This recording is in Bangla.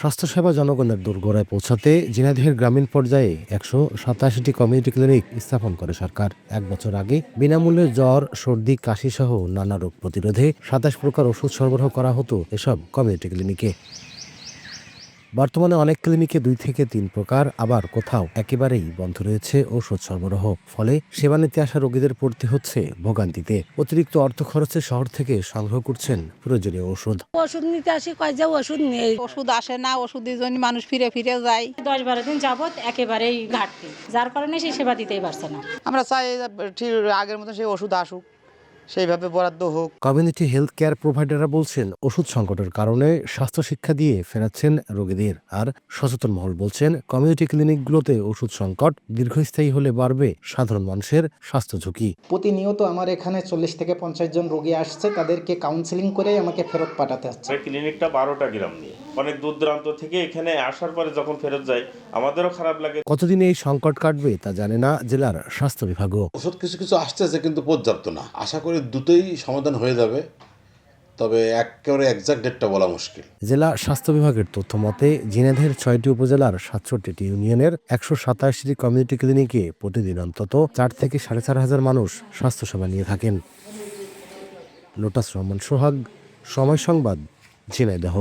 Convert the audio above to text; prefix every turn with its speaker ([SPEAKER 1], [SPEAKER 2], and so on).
[SPEAKER 1] স্বাস্থ্যসেবা জনগণের দোরগোড়ায় পৌঁছাতে ঝিনাইদহের গ্রামীণ পর্যায়ে ১৮৭টি কমিউনিটি ক্লিনিক স্থাপন করে সরকার। ১ বছর আগে বিনামূল্যে জ্বর, সর্দি, কাশি সহ নানা রোগ প্রতিরোধে ২৭ প্রকার ওষুধ সরবরাহ করা হতো এসব কমিউনিটি ক্লিনিকে। বর্তমানে অনেক ক্লিনিকে ২ থেকে ৩ প্রকার, আবার কোথাও একেবারেই বন্ধ রয়েছে ওষুধ সরবরাহ। ফলে সেবা নিতে আসা রোগীদের পড়তে হচ্ছে ভোগান্তিতে। অতিরিক্ত অর্থ খরচে শহর থেকে সংগ্রহ করছেন প্রয়োজনীয় ওষুধ।
[SPEAKER 2] ওষুধ নিতে আসি, কয় যে ওষুধ নেই,
[SPEAKER 3] ওষুধ আসে না, ওষুধের জন্য মানুষ ফিরে ফিরে যায়।
[SPEAKER 4] ১০-১২ দিন যাবত একেবারেই ঘাটতি, যার কারণে সেই সেবা দিতেই পারছে না।
[SPEAKER 3] আমরা চাই ঠিক আগের মতো সেই ওষুধ আসুক, সেইভাবে বরাদ্দ হোক।
[SPEAKER 1] কমিউনিটি হেলথ কেয়ার প্রোভাইডাররা বলছেন, ওষুধ সংকটের কারণে স্বাস্থ্য শিক্ষা দিয়ে ফেরাচ্ছেন রোগীদের। আর সচেতন মহল বলছেন, কমিউনিটি ক্লিনিকগুলোতে ওষুধ সংকট দীর্ঘস্থায়ী হলে বাড়বে সাধারণ মানুষের স্বাস্থ্য ঝুঁকি।
[SPEAKER 5] প্রতিনিয়ত আমার এখানে 40 থেকে 50 জন রোগী আসছে, তাদেরকে কাউন্সেলিং করে আমাকে ফেরত পাঠাতে হচ্ছে।
[SPEAKER 6] ক্লিনিকটা 12টা গ্রাম নিয়ে অনেক দূর দূরান্ত থেকে এখানে আসার পরে যখন ফেরত যায় আমাদেরও খারাপ লাগে।
[SPEAKER 1] কতদিনে এই সংকট কাটবে তা জানে না জেলার স্বাস্থ্য বিভাগও।
[SPEAKER 7] ওষুধ কিছু কিছু আসতেছে, কিন্তু পর্যাপ্ত না। আশা করি দ্রুতই সমাধান হয়ে যাবে, তবে একেবারে এক্সাক্ট ডেটটা বলা মুশকিল।
[SPEAKER 1] জেলা স্বাস্থ্য বিভাগের তথ্য মতে ঝিনাইদহের ৬টি উপজেলার ৬৭টি ইউনিয়নের ১৮৭টি কমিউনিটি ক্লিনিকে প্রতিদিন অন্তত ৪ থেকে ৪.৫ হাজার মানুষ স্বাস্থ্যসেবা নিয়ে থাকেন। লোটাস রহমান সোহাগ, সময় সংবাদ, ঝিনাইদহ।